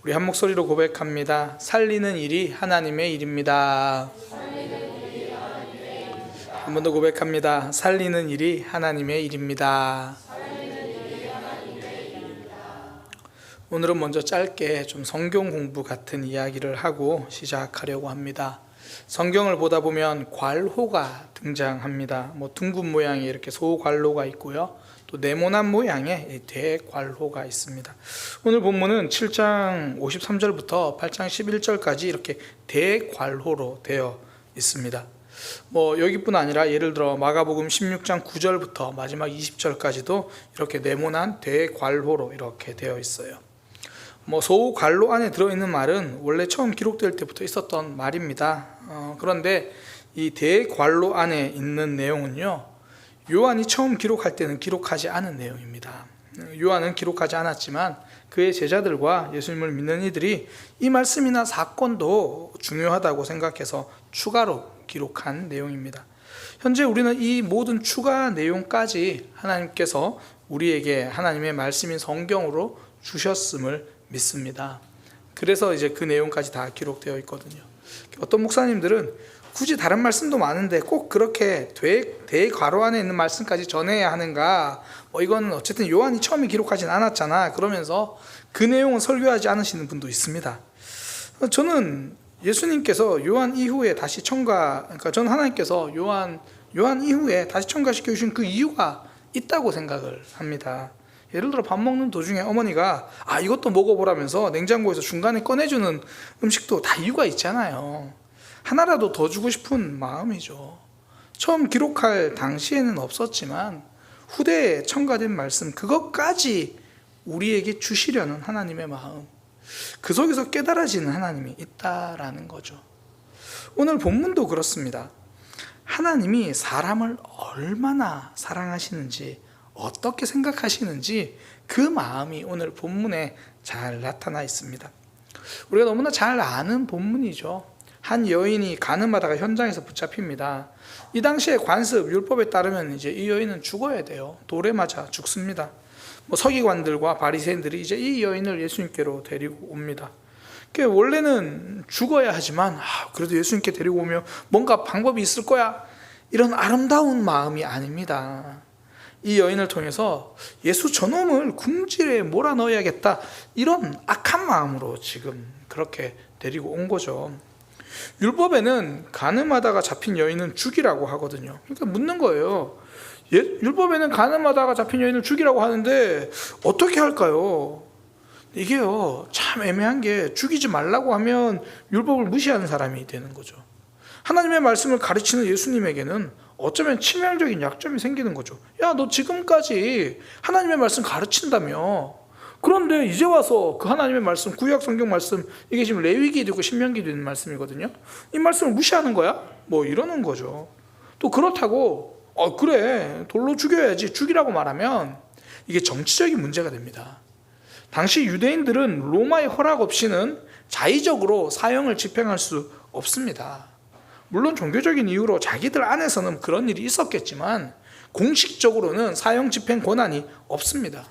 우리 한 목소리로 고백합니다. 살리는 일이 하나님의 일입니다. 한 번 더 고백합니다. 살리는 일이 하나님의 일입니다. 오늘은 먼저 짧게 좀 성경 공부 같은 이야기를 하고 시작하려고 합니다. 성경을 보다 보면 괄호가 등장합니다. 둥근 모양의 이렇게 소괄호가 있고요. 또 네모난 모양의 대괄호가 있습니다. 오늘 본문은 7장 53절부터 8장 11절까지 이렇게 대괄호로 되어 있습니다. 여기뿐 아니라 예를 들어 마가복음 16장 9절부터 마지막 20절까지도 이렇게 네모난 대괄호로 이렇게 되어 있어요. 소괄호 안에 들어있는 말은 원래 처음 기록될 때부터 있었던 말입니다. 그런데 이 대괄호 안에 있는 내용은요, 요한이 처음 기록할 때는 기록하지 않은 내용입니다. 요한은 기록하지 않았지만 그의 제자들과 예수님을 믿는 이들이 이 말씀이나 사건도 중요하다고 생각해서 추가로 기록한 내용입니다. 현재 우리는 이 모든 추가 내용까지 하나님께서 우리에게 하나님의 말씀인 성경으로 주셨음을 믿습니다. 그래서 이제 그 내용까지 다 기록되어 있거든요. 어떤 목사님들은 굳이 다른 말씀도 많은데 꼭 그렇게 대괄호 안에 있는 말씀까지 전해야 하는가, 이건 어쨌든 요한이 처음에 기록하진 않았잖아, 그러면서 그 내용은 설교하지 않으시는 분도 있습니다. 저는 예수님께서 요한 이후에 다시 그러니까 저는 하나님께서 요한 이후에 다시 첨가시켜 주신 그 이유가 있다고 생각을 합니다. 예를 들어 밥 먹는 도중에 어머니가 이것도 먹어보라면서 냉장고에서 중간에 꺼내주는 음식도 다 이유가 있잖아요. 하나라도 더 주고 싶은 마음이죠. 처음 기록할 당시에는 없었지만 후대에 첨가된 말씀, 그것까지 우리에게 주시려는 하나님의 마음, 그 속에서 깨달아지는 하나님이 있다라는 거죠. 오늘 본문도 그렇습니다. 하나님이 사람을 얼마나 사랑하시는지, 어떻게 생각하시는지 그 마음이 오늘 본문에 잘 나타나 있습니다. 우리가 너무나 잘 아는 본문이죠. 한 여인이 가늠하다가 현장에서 붙잡힙니다. 이 당시에 관습, 율법에 따르면 이제 이 여인은 죽어야 돼요. 돌에 맞아 죽습니다. 서기관들과 바리새인들이 이제 이 여인을 예수님께로 데리고 옵니다. 원래는 죽어야 하지만 그래도 예수님께 데리고 오면 뭔가 방법이 있을 거야, 이런 아름다운 마음이 아닙니다. 이 여인을 통해서 예수 저놈을 궁지에 몰아넣어야겠다, 이런 악한 마음으로 지금 그렇게 데리고 온 거죠. 율법에는 간음하다가 잡힌 여인은 죽이라고 하거든요. 그러니까 묻는 거예요. 율법에는 간음하다가 잡힌 여인을 죽이라고 하는데 어떻게 할까요? 이게요, 참 애매한 게, 죽이지 말라고 하면 율법을 무시하는 사람이 되는 거죠. 하나님의 말씀을 가르치는 예수님에게는 어쩌면 치명적인 약점이 생기는 거죠. 너 지금까지 하나님의 말씀 가르친다며, 그런데 이제 와서 그 하나님의 말씀, 구약 성경 말씀, 이게 지금 레위기도 있고 신명기도 있는 말씀이거든요. 이 말씀을 무시하는 거야? 이러는 거죠. 또 그렇다고 그래, 돌로 죽여야지, 죽이라고 말하면 이게 정치적인 문제가 됩니다. 당시 유대인들은 로마의 허락 없이는 자의적으로 사형을 집행할 수 없습니다. 물론 종교적인 이유로 자기들 안에서는 그런 일이 있었겠지만 공식적으로는 사형 집행 권한이 없습니다.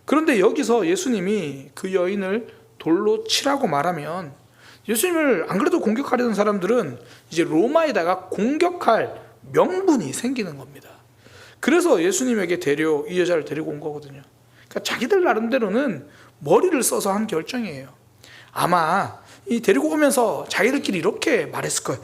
그런데 여기서 예수님이 그 여인을 돌로 치라고 말하면 예수님을 안 그래도 공격하려던 사람들은 이제 로마에다가 공격할 명분이 생기는 겁니다. 그래서 예수님에게 이 여자를 데리고 온 거거든요. 그러니까 자기들 나름대로는 머리를 써서 한 결정이에요. 아마 이 데리고 오면서 자기들끼리 이렇게 말했을 거예요.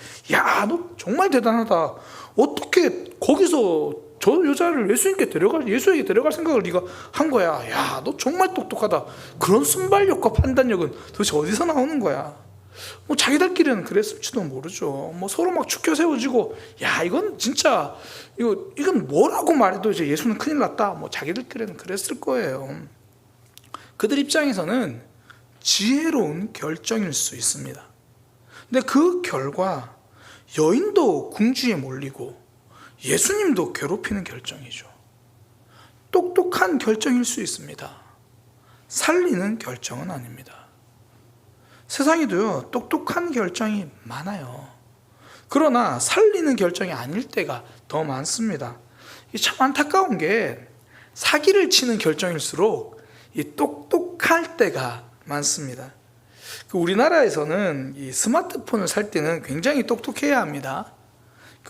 너 정말 대단하다. 어떻게 거기서 저 여자를 예수에게 데려갈 생각을 네가 한 거야. 너 정말 똑똑하다. 그런 순발력과 판단력은 도대체 어디서 나오는 거야? 자기들끼리는 그랬을지도 모르죠. 서로 막 추켜 세워지고, 이건 진짜 이건 뭐라고 말해도 이제 예수는 큰일 났다, 자기들끼리는 그랬을 거예요. 그들 입장에서는 지혜로운 결정일 수 있습니다. 근데 그 결과 여인도 궁지에 몰리고 예수님도 괴롭히는 결정이죠. 똑똑한 결정일 수 있습니다. 살리는 결정은 아닙니다. 세상에도요, 똑똑한 결정이 많아요. 그러나 살리는 결정이 아닐 때가 더 많습니다. 참 안타까운 게 사기를 치는 결정일수록 이 똑똑할 때가 많습니다. 우리나라에서는 이 스마트폰을 살 때는 굉장히 똑똑해야 합니다.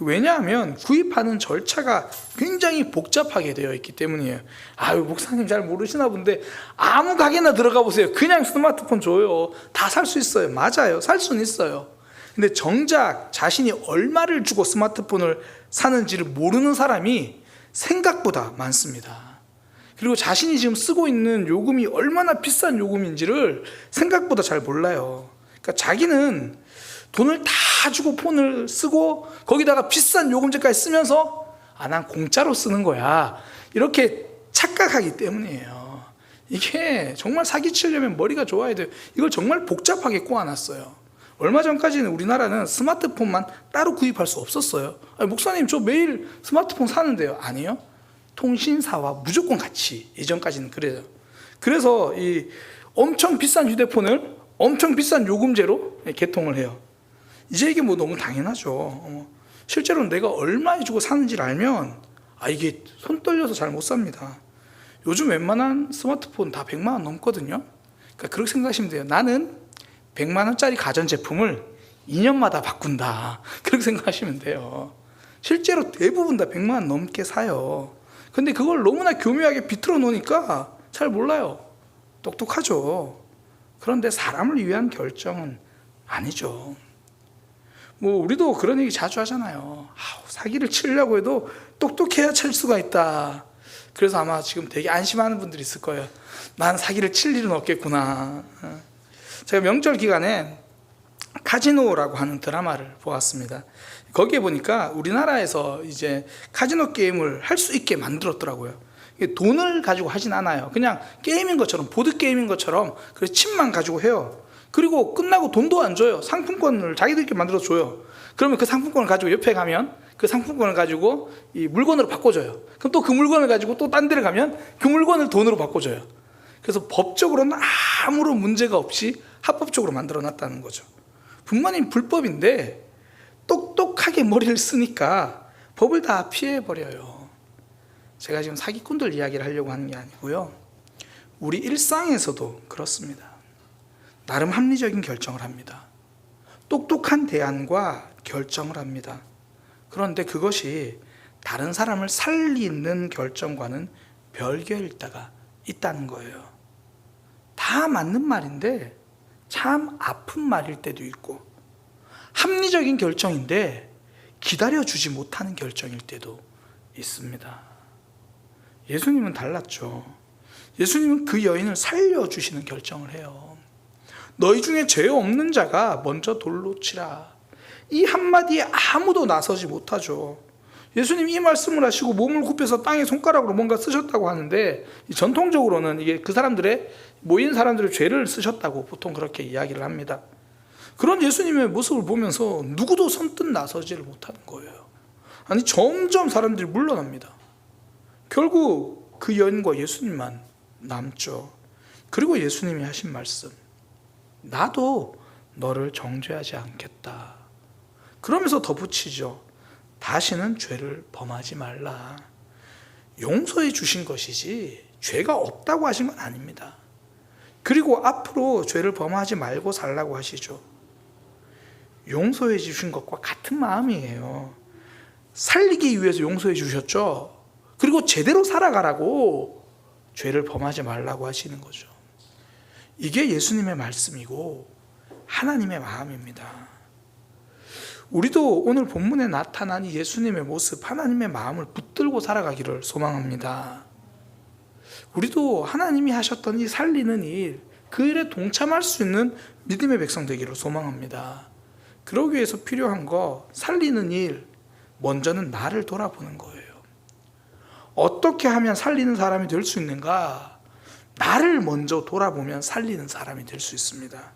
왜냐하면 구입하는 절차가 굉장히 복잡하게 되어 있기 때문이에요. 아유, 목사님 잘 모르시나 본데 아무 가게나 들어가 보세요. 그냥 스마트폰 줘요. 다 살 수 있어요. 맞아요. 살 수는 있어요. 근데 정작 자신이 얼마를 주고 스마트폰을 사는지를 모르는 사람이 생각보다 많습니다. 그리고 자신이 지금 쓰고 있는 요금이 얼마나 비싼 요금인지를 생각보다 잘 몰라요. 그러니까 자기는 돈을 다 주고 폰을 쓰고 거기다가 비싼 요금제까지 쓰면서 난 공짜로 쓰는 거야, 이렇게 착각하기 때문이에요. 이게 정말 사기치려면 머리가 좋아야 돼요. 이걸 정말 복잡하게 꼬아놨어요. 얼마 전까지는 우리나라는 스마트폰만 따로 구입할 수 없었어요. 목사님 저 매일 스마트폰 사는데요. 아니요, 통신사와 무조건 같이, 예전까지는 그래요. 그래서 이 엄청 비싼 휴대폰을 엄청 비싼 요금제로 개통을 해요. 이제 이게 뭐 너무 당연하죠. 실제로 내가 얼마에 주고 사는지를 알면 이게 손 떨려서 잘 못 삽니다. 요즘 웬만한 스마트폰 다 100만 원 넘거든요. 그러니까 그렇게 생각하시면 돼요. 나는 100만 원짜리 가전제품을 2년마다 바꾼다, 그렇게 생각하시면 돼요. 실제로 대부분 다 100만 원 넘게 사요. 근데 그걸 너무나 교묘하게 비틀어 놓으니까 잘 몰라요. 똑똑하죠. 그런데 사람을 위한 결정은 아니죠. 우리도 그런 얘기 자주 하잖아요. 사기를 치려고 해도 똑똑해야 칠 수가 있다. 그래서 아마 지금 되게 안심하는 분들이 있을 거예요. 난 사기를 칠 일은 없겠구나. 제가 명절 기간에 카지노라고 하는 드라마를 보았습니다. 거기에 보니까 우리나라에서 이제 카지노 게임을 할 수 있게 만들었더라고요. 돈을 가지고 하진 않아요. 그냥 게임인 것처럼, 보드 게임인 것처럼 그래서 칩만 가지고 해요. 그리고 끝나고 돈도 안 줘요. 상품권을 자기들끼리 만들어서 줘요. 그러면 그 상품권을 가지고 옆에 가면 그 상품권을 가지고 이 물건으로 바꿔줘요. 그럼 또 그 물건을 가지고 또 딴 데를 가면 그 물건을 돈으로 바꿔줘요. 그래서 법적으로는 아무런 문제가 없이 합법적으로 만들어 놨다는 거죠. 분명히 불법인데 똑똑하게 머리를 쓰니까 법을 다 피해버려요. 제가 지금 사기꾼들 이야기를 하려고 하는 게 아니고요, 우리 일상에서도 그렇습니다. 나름 합리적인 결정을 합니다. 똑똑한 대안과 결정을 합니다. 그런데 그것이 다른 사람을 살리는 결정과는 별개일 때가 있다는 거예요. 다 맞는 말인데 참 아픈 말일 때도 있고, 합리적인 결정인데 기다려주지 못하는 결정일 때도 있습니다. 예수님은 달랐죠. 예수님은 그 여인을 살려주시는 결정을 해요. 너희 중에 죄 없는 자가 먼저 돌로 치라. 이 한마디에 아무도 나서지 못하죠. 예수님 이 말씀을 하시고 몸을 굽혀서 땅에 손가락으로 뭔가 쓰셨다고 하는데, 전통적으로는 이게 그 사람들의, 모인 사람들의 죄를 쓰셨다고 보통 그렇게 이야기를 합니다. 그런 예수님의 모습을 보면서 누구도 선뜻 나서지를 못하는 거예요. 점점 사람들이 물러납니다. 결국 그 여인과 예수님만 남죠. 그리고 예수님이 하신 말씀, 나도 너를 정죄하지 않겠다. 그러면서 덧붙이죠. 다시는 죄를 범하지 말라. 용서해 주신 것이지 죄가 없다고 하신 건 아닙니다. 그리고 앞으로 죄를 범하지 말고 살라고 하시죠. 용서해 주신 것과 같은 마음이에요. 살리기 위해서 용서해 주셨죠. 그리고 제대로 살아가라고 죄를 범하지 말라고 하시는 거죠. 이게 예수님의 말씀이고 하나님의 마음입니다. 우리도 오늘 본문에 나타난 이 예수님의 모습, 하나님의 마음을 붙들고 살아가기를 소망합니다. 우리도 하나님이 하셨던 이 살리는 일, 그 일에 동참할 수 있는 믿음의 백성 되기를 소망합니다. 그러기 위해서 필요한 거, 살리는 일, 먼저는 나를 돌아보는 거예요. 어떻게 하면 살리는 사람이 될 수 있는가? 나를 먼저 돌아보면 살리는 사람이 될 수 있습니다.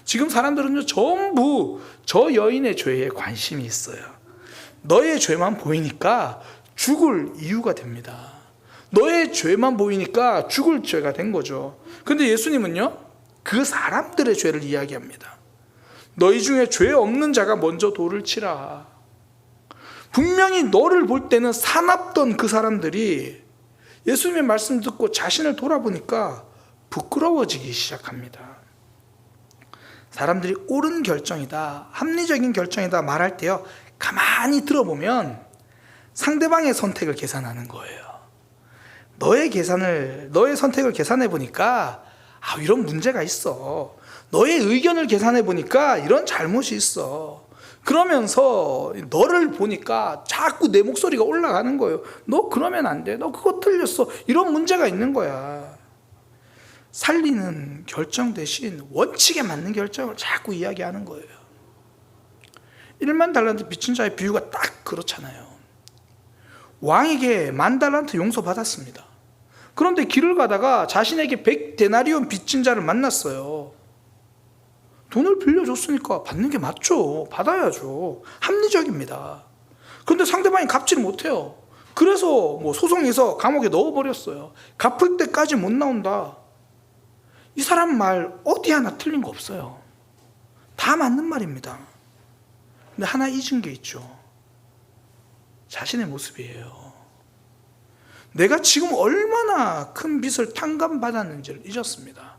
지금 사람들은요, 전부 저 여인의 죄에 관심이 있어요. 너의 죄만 보이니까 죽을 이유가 됩니다. 너의 죄만 보이니까 죽을 죄가 된 거죠. 근데 예수님은요, 그 사람들의 죄를 이야기합니다. 너희 중에 죄 없는 자가 먼저 돌을 치라. 분명히 너를 볼 때는 사납던 그 사람들이 예수님의 말씀 듣고 자신을 돌아보니까 부끄러워지기 시작합니다. 사람들이 옳은 결정이다, 합리적인 결정이다 말할 때요, 가만히 들어보면 상대방의 선택을 계산하는 거예요. 너의 선택을 계산해 보니까 이런 문제가 있어. 너의 의견을 계산해 보니까 이런 잘못이 있어. 그러면서 너를 보니까 자꾸 내 목소리가 올라가는 거예요. 너 그러면 안 돼. 너 그거 틀렸어. 이런 문제가 있는 거야. 살리는 결정 대신 원칙에 맞는 결정을 자꾸 이야기하는 거예요. 1만 달란트 빚진 자의 비유가 딱 그렇잖아요. 왕에게 10,000달란트 용서받았습니다. 그런데 길을 가다가 자신에게 100데나리온 빚진 자를 만났어요. 돈을 빌려줬으니까 받는 게 맞죠. 받아야죠. 합리적입니다. 그런데 상대방이 갚지를 못해요. 그래서 소송해서 감옥에 넣어버렸어요. 갚을 때까지 못 나온다. 이 사람 말 어디 하나 틀린 거 없어요. 다 맞는 말입니다. 근데 하나 잊은 게 있죠. 자신의 모습이에요. 내가 지금 얼마나 큰 빚을 탕감받았는지를 잊었습니다.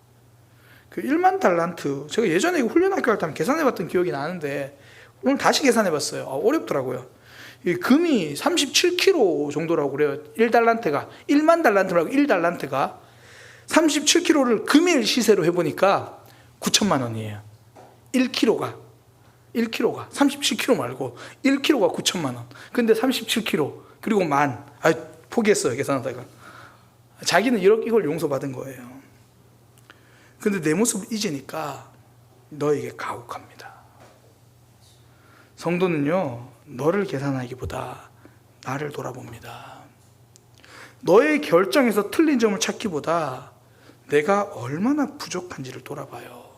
그 1만 달란트, 제가 예전에 훈련학교 할 때 계산해봤던 기억이 나는데 오늘 다시 계산해봤어요. 어렵더라고요. 이 금이 37kg 정도라고 그래요. 1달란트가 1만 달란트 말고 1달란트가 37kg를 금일 시세로 해보니까 9천만 원이에요. 1kg가 37kg 말고 1kg가 9천만 원. 근데 37kg 그리고 포기했어요. 계산하다가. 자기는 이걸 용서받은 거예요. 근데 내 모습을 잊으니까 너에게 가혹합니다. 성도는요, 너를 계산하기보다 나를 돌아봅니다. 너의 결정에서 틀린 점을 찾기보다 내가 얼마나 부족한지를 돌아봐요.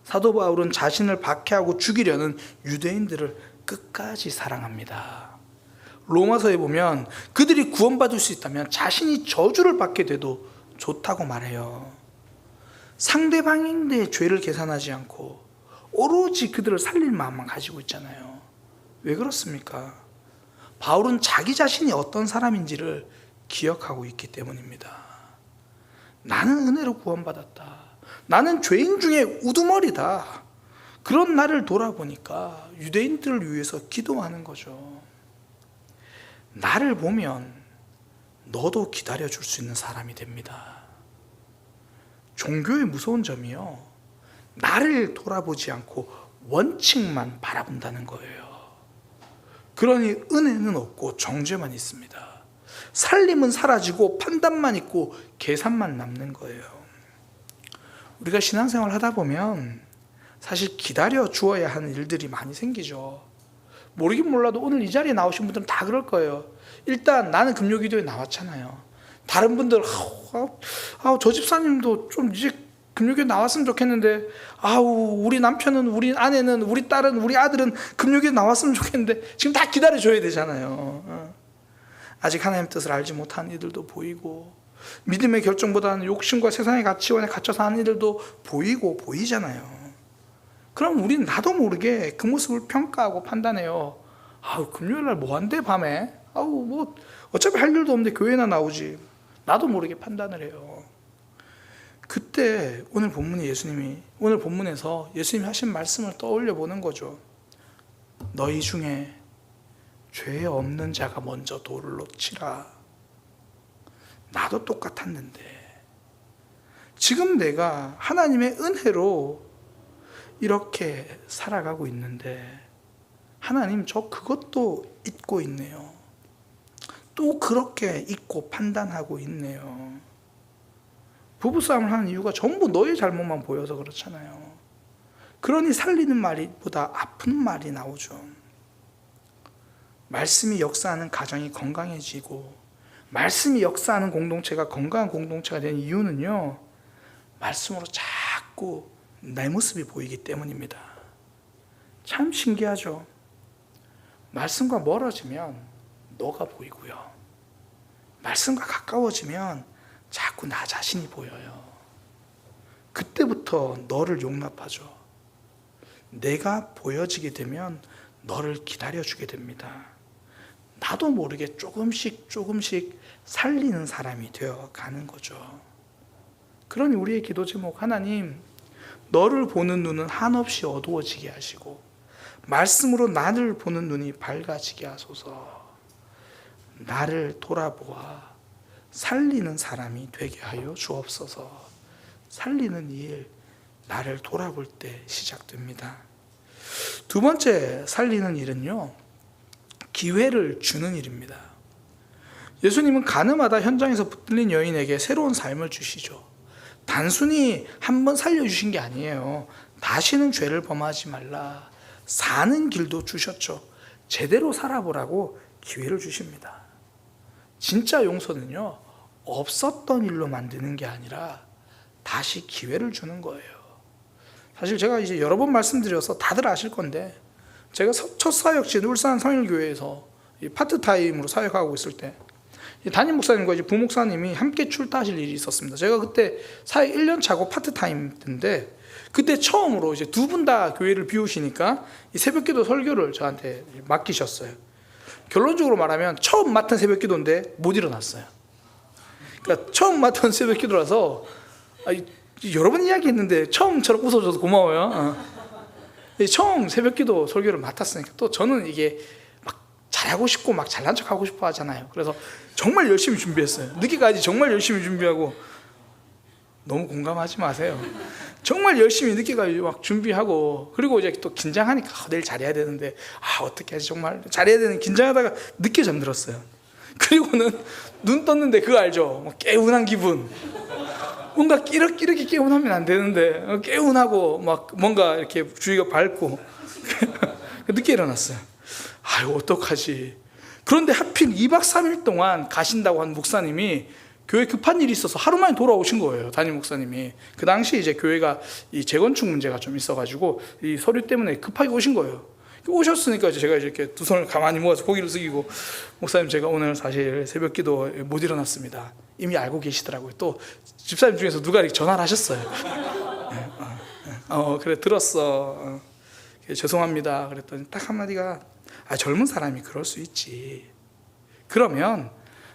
사도 바울은 자신을 박해하고 죽이려는 유대인들을 끝까지 사랑합니다. 로마서에 보면 그들이 구원받을 수 있다면 자신이 저주를 받게 돼도 좋다고 말해요. 상대방의 죄를 계산하지 않고 오로지 그들을 살릴 마음만 가지고 있잖아요. 왜 그렇습니까? 바울은 자기 자신이 어떤 사람인지를 기억하고 있기 때문입니다. 나는 은혜로 구원받았다. 나는 죄인 중에 우두머리다. 그런 나를 돌아보니까 유대인들을 위해서 기도하는 거죠. 나를 보면 너도 기다려줄 수 있는 사람이 됩니다. 종교의 무서운 점이요, 나를 돌아보지 않고 원칙만 바라본다는 거예요. 그러니 은혜는 없고 정죄만 있습니다. 살림은 사라지고 판단만 있고 계산만 남는 거예요. 우리가 신앙생활 하다 보면 사실 기다려 주어야 하는 일들이 많이 생기죠. 모르긴 몰라도 오늘 이 자리에 나오신 분들은 다 그럴 거예요. 일단 나는 금요기도에 나왔잖아요. 다른 분들 저 집사님도 좀 이제 금요기도에 나왔으면 좋겠는데, 우리 남편은, 우리 아내는, 우리 딸은, 우리 아들은 금요기도에 나왔으면 좋겠는데 지금 다 기다려줘야 되잖아요. 아직 하나님의 뜻을 알지 못한 이들도 보이고, 믿음의 결정보다는 욕심과 세상의 가치관에 갇혀서 하는 이들도 보이잖아요. 그럼 우리는 나도 모르게 그 모습을 평가하고 판단해요. 금요일날 뭐 한대 밤에? 어차피 할 일도 없는데 교회나 나오지. 나도 모르게 판단을 해요. 그때 오늘 본문에서 예수님이 하신 말씀을 떠올려 보는 거죠. 너희 중에 죄 없는 자가 먼저 돌로 치라. 나도 똑같았는데 지금 내가 하나님의 은혜로 이렇게 살아가고 있는데 하나님, 저 그것도 잊고 있네요. 또 그렇게 잊고 판단하고 있네요. 부부싸움을 하는 이유가 전부 너의 잘못만 보여서 그렇잖아요. 그러니 살리는 말보다 아픈 말이 나오죠. 말씀이 역사하는 가정이 건강해지고 말씀이 역사하는 공동체가 건강한 공동체가 된 이유는요, 말씀으로 자꾸 내 모습이 보이기 때문입니다. 참 신기하죠. 말씀과 멀어지면 너가 보이고요, 말씀과 가까워지면 자꾸 나 자신이 보여요. 그때부터 너를 용납하죠. 내가 보여지게 되면 너를 기다려주게 됩니다. 나도 모르게 조금씩 살리는 사람이 되어가는 거죠. 그러니 우리의 기도 제목, 하나님, 너를 보는 눈은 한없이 어두워지게 하시고 말씀으로 나를 보는 눈이 밝아지게 하소서. 나를 돌아보아 살리는 사람이 되게 하여 주옵소서. 살리는 일, 나를 돌아볼 때 시작됩니다. 두 번째 살리는 일은요, 기회를 주는 일입니다. 예수님은 가늠하다 현장에서 붙들린 여인에게 새로운 삶을 주시죠. 단순히 한 번 살려주신 게 아니에요. 다시는 죄를 범하지 말라, 사는 길도 주셨죠. 제대로 살아보라고 기회를 주십니다. 진짜 용서는요, 없었던 일로 만드는 게 아니라 다시 기회를 주는 거예요. 사실 제가 이제 여러 번 말씀드려서 다들 아실 건데, 제가 첫 사역지인 울산 성일교회에서 파트타임으로 사역하고 있을 때 담임 목사님과 이제 부목사님이 함께 출타하실 일이 있었습니다. 제가 그때 사역 1년 차고 파트타임 때인데, 그때 처음으로 이제 두 분 다 교회를 비우시니까 이 새벽기도 설교를 저한테 맡기셨어요. 결론적으로 말하면 처음 맡은 새벽기도인데 못 일어났어요. 그러니까 처음 맡은 새벽기도라서 여러 번 이야기했는데 처음처럼 웃어줘서 고마워요. 처음 새벽기도 설교를 맡았으니까 또 저는 이게 막 잘하고 싶고 막 잘난 척하고 싶어 하잖아요. 그래서 정말 열심히 준비했어요. 늦게까지 정말 열심히 준비하고, 너무 공감하지 마세요. 정말 열심히 늦게까지 막 준비하고, 그리고 이제 또 긴장하니까 내일 잘해야 되는데 어떻게 하지, 정말 잘해야 되는 긴장하다가 늦게 잠들었어요. 그리고는 눈 떴는데 그거 알죠? 개운한 기분. 뭔가 이렇게 개운하면 안 되는데 개운하고 막 뭔가 이렇게 주위가 밝고 늦게 일어났어요. 아유, 어떡하지. 그런데 하필 2박 3일 동안 가신다고 한 목사님이 교회 급한 일이 있어서 하루 만에 돌아오신 거예요. 담임 목사님이. 그 당시 이제 교회가 이 재건축 문제가 좀 있어가지고 이 서류 때문에 급하게 오신 거예요. 오셨으니까 이제 제가 이렇게 두 손을 가만히 모아서 고개를 숙이고, 목사님 제가 오늘 사실 새벽 기도 못 일어났습니다. 이미 알고 계시더라고요. 또 집사님 중에서 누가 이렇게 전화를 하셨어요. 그래 들었어. 죄송합니다. 그랬더니 딱 한마디가, 젊은 사람이 그럴 수 있지. 그러면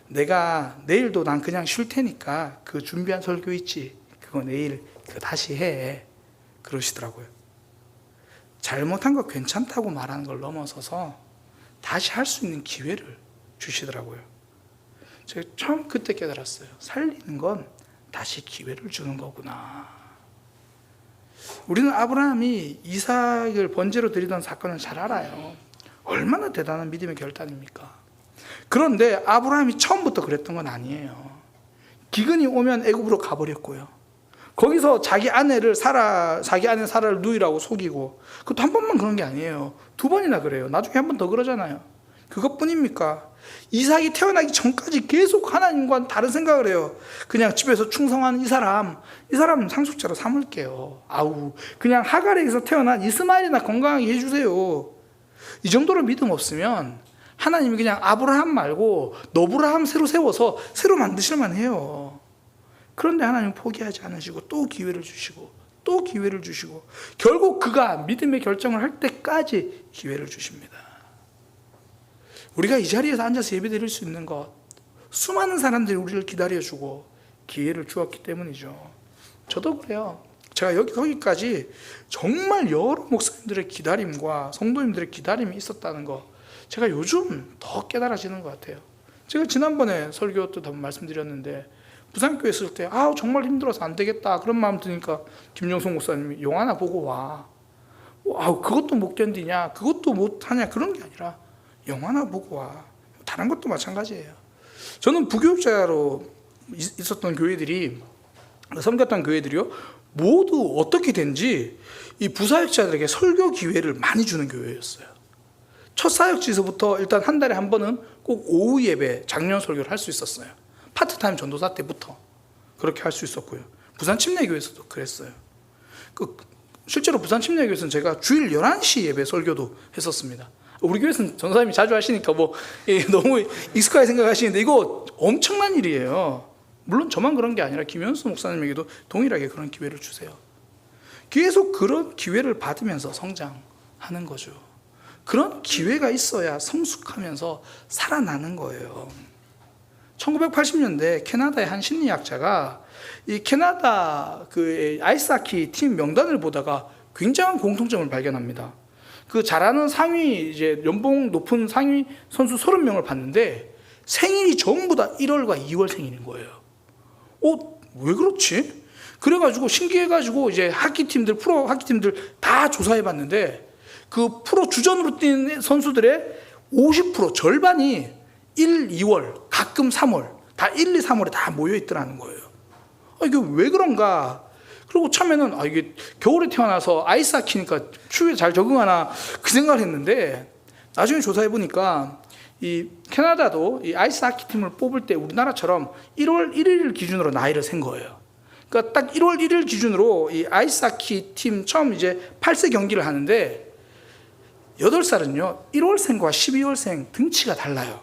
내가 내일도 난 그냥 쉴 테니까 그 준비한 설교 있지, 그거 내일 그거 다시 해. 그러시더라고요. 잘못한 거 괜찮다고 말하는 걸 넘어서서 다시 할 수 있는 기회를 주시더라고요. 제가 처음 그때 깨달았어요. 살리는 건 다시 기회를 주는 거구나. 우리는 아브라함이 이삭을 번제로 드리던 사건을 잘 알아요. 얼마나 대단한 믿음의 결단입니까? 그런데 아브라함이 처음부터 그랬던 건 아니에요. 기근이 오면 애굽으로 가버렸고요. 거기서 자기 아내 사라를 누이라고 속이고, 그것도 한 번만 그런 게 아니에요. 두 번이나 그래요. 나중에 한 번 더 그러잖아요. 그것뿐입니까? 이삭이 태어나기 전까지 계속 하나님과 다른 생각을 해요. 그냥 집에서 충성하는 이 사람 상속자로 삼을게요. 그냥 하갈에서 태어난 이스마엘이나 건강하게 해주세요. 이 정도로 믿음 없으면 하나님이 그냥 아브라함 말고 너브라함 새로 세워서 새로 만드실만 해요. 그런데 하나님은 포기하지 않으시고 또 기회를 주시고 또 기회를 주시고, 결국 그가 믿음의 결정을 할 때까지 기회를 주십니다. 우리가 이 자리에서 앉아서 예배 드릴 수 있는 것, 수많은 사람들이 우리를 기다려주고 기회를 주었기 때문이죠. 저도 그래요. 제가 거기까지 정말 여러 목사님들의 기다림과 성도님들의 기다림이 있었다는 거, 제가 요즘 더 깨달아지는 것 같아요. 제가 지난번에 설교 때도 말씀드렸는데, 부산교회 있을 때 정말 힘들어서 안 되겠다 그런 마음 드니까 김영성 목사님이 영화나 보고 와. 그것도 못 견디냐, 그것도 못하냐, 그런 게 아니라 영화나 보고 와. 다른 것도 마찬가지예요. 저는 부교육자로 있었던 교회들이, 섬겼던 교회들이요, 모두 어떻게 된지 이 부사역자들에게 설교 기회를 많이 주는 교회였어요. 첫 사역지에서부터 일단 한 달에 한 번은 꼭 오후 예배 작년 설교를 할 수 있었어요. 파트타임 전도사 때부터 그렇게 할 수 있었고요. 부산 침례교회에서도 그랬어요. 실제로 부산 침례교회에서는 제가 주일 11시 예배 설교도 했었습니다. 우리 교회에서는 전도사님이 자주 하시니까 너무 익숙하게 생각하시는데 이거 엄청난 일이에요. 물론 저만 그런 게 아니라 김현수 목사님에게도 동일하게 그런 기회를 주세요. 계속 그런 기회를 받으면서 성장하는 거죠. 그런 기회가 있어야 성숙하면서 살아나는 거예요. 1980년대 캐나다의 한 심리학자가 이 캐나다 그 아이스하키 팀 명단을 보다가 굉장한 공통점을 발견합니다. 그 잘하는 상위 이제 연봉 높은 상위 선수 30명을 봤는데 생일이 전부 다 1월과 2월 생일인 거예요. 왜 그렇지? 그래가지고 신기해가지고 이제 하키팀들, 프로 하키팀들 다 조사해봤는데 그 프로 주전으로 뛴 선수들의 50% 절반이 1, 2월, 가끔 3월, 다 1, 2, 3월에 다 모여있더라는 거예요. 이게 왜 그런가? 그리고 처음에는 이게 겨울에 태어나서 아이스하키니까 추위에 잘 적응하나 그 생각을 했는데 나중에 조사해보니까 이 캐나다도 이 아이스하키 팀을 뽑을 때 우리나라처럼 1월 1일 기준으로 나이를 센 거예요. 그러니까 딱 1월 1일 기준으로 이 아이스하키 팀 처음 이제 8세 경기를 하는데 8살은요 1월생과 12월생 등치가 달라요.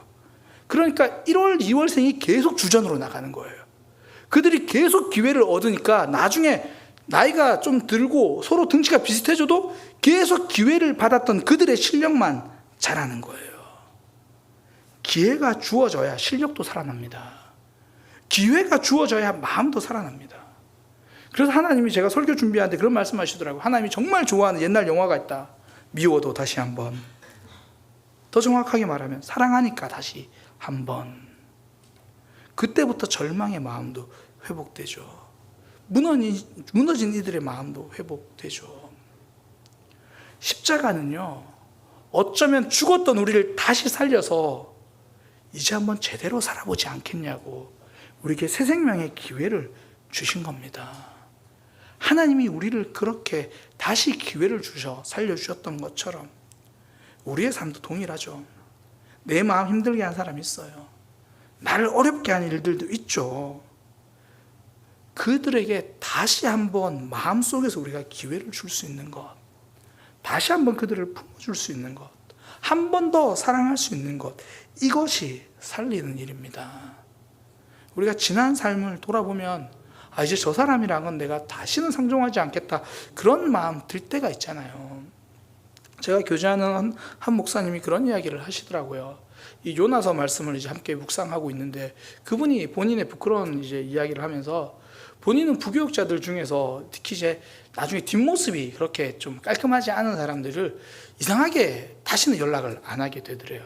그러니까 1월, 2월생이 계속 주전으로 나가는 거예요. 그들이 계속 기회를 얻으니까 나중에 나이가 좀 들고 서로 등치가 비슷해져도 계속 기회를 받았던 그들의 실력만 자라는 거예요. 기회가 주어져야 실력도 살아납니다. 기회가 주어져야 마음도 살아납니다. 그래서 하나님이 제가 설교 준비하는데 그런 말씀하시더라고요. 하나님이 정말 좋아하는 옛날 영화가 있다. 미워도 다시 한번. 더 정확하게 말하면 사랑하니까 다시 한번. 그때부터 절망의 마음도 회복되죠. 무너진 이들의 마음도 회복되죠. 십자가는요, 어쩌면 죽었던 우리를 다시 살려서 이제 한번 제대로 살아보지 않겠냐고 우리에게 새 생명의 기회를 주신 겁니다. 하나님이 우리를 그렇게 다시 기회를 주셔 살려주셨던 것처럼 우리의 삶도 동일하죠. 내 마음 힘들게 한 사람이 있어요. 나를 어렵게 한 일들도 있죠. 그들에게 다시 한번 마음속에서 우리가 기회를 줄 수 있는 것, 다시 한번 그들을 품어줄 수 있는 것, 한 번 더 사랑할 수 있는 것, 이것이 살리는 일입니다. 우리가 지난 삶을 돌아보면 이제 저 사람이랑은 내가 다시는 상종하지 않겠다, 그런 마음 들 때가 있잖아요. 제가 교제하는 한 목사님이 그런 이야기를 하시더라고요. 이 요나서 말씀을 이제 함께 묵상하고 있는데 그분이 본인의 부끄러운 이제 이야기를 하면서 본인은 부교육자들 중에서 특히 이제 나중에 뒷모습이 그렇게 좀 깔끔하지 않은 사람들을 이상하게 다시는 연락을 안 하게 되더래요.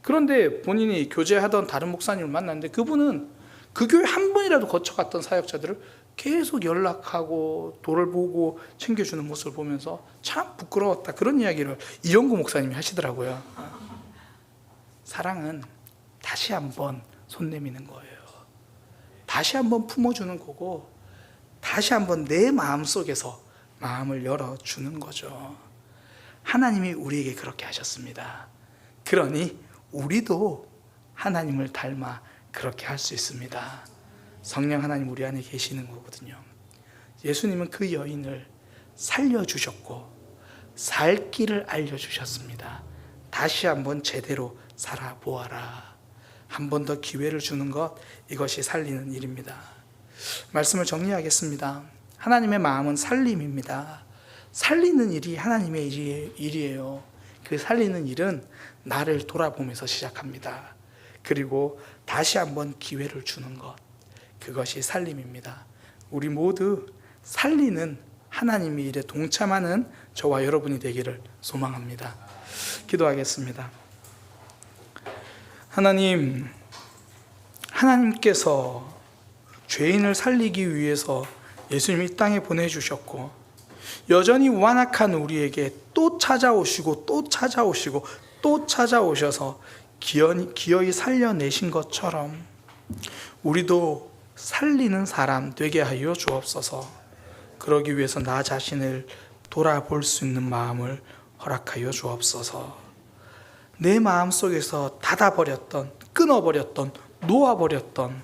그런데 본인이 교제하던 다른 목사님을 만났는데 그분은 그 교회 한 번이라도 거쳐갔던 사역자들을 계속 연락하고 돌보고 챙겨주는 모습을 보면서 참 부끄러웠다, 그런 이야기를 이영구 목사님이 하시더라고요. 사랑은 다시 한번 손 내미는 거예요. 다시 한번 품어주는 거고 다시 한번 내 마음속에서 마음을 열어주는 거죠. 하나님이 우리에게 그렇게 하셨습니다. 그러니 우리도 하나님을 닮아 그렇게 할 수 있습니다. 성령 하나님 우리 안에 계시는 거거든요. 예수님은 그 여인을 살려주셨고 살 길을 알려주셨습니다. 다시 한번 제대로 살아보아라. 한 번 더 기회를 주는 것, 이것이 살리는 일입니다. 말씀을 정리하겠습니다. 하나님의 마음은 살림입니다. 살리는 일이 하나님의 일이에요. 그 살리는 일은 나를 돌아보면서 시작합니다. 그리고 다시 한번 기회를 주는 것, 그것이 살림입니다. 우리 모두 살리는 하나님의 일에 동참하는 저와 여러분이 되기를 소망합니다. 기도하겠습니다. 하나님께서 죄인을 살리기 위해서 예수님을 이 땅에 보내주셨고 여전히 완악한 우리에게 또 찾아오시고 또 찾아오시고 또 찾아오셔서 기어이 살려내신 것처럼 우리도 살리는 사람 되게 하여 주옵소서. 그러기 위해서 나 자신을 돌아볼 수 있는 마음을 허락하여 주옵소서. 내 마음속에서 닫아버렸던, 끊어버렸던, 놓아버렸던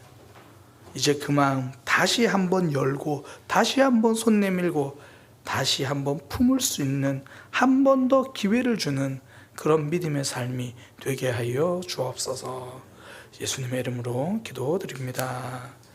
이제 그 마음 다시 한번 열고 다시 한번 손 내밀고 다시 한번 품을 수 있는, 한 번 더 기회를 주는 그런 믿음의 삶이 되게 하여 주옵소서. 예수님의 이름으로 기도드립니다.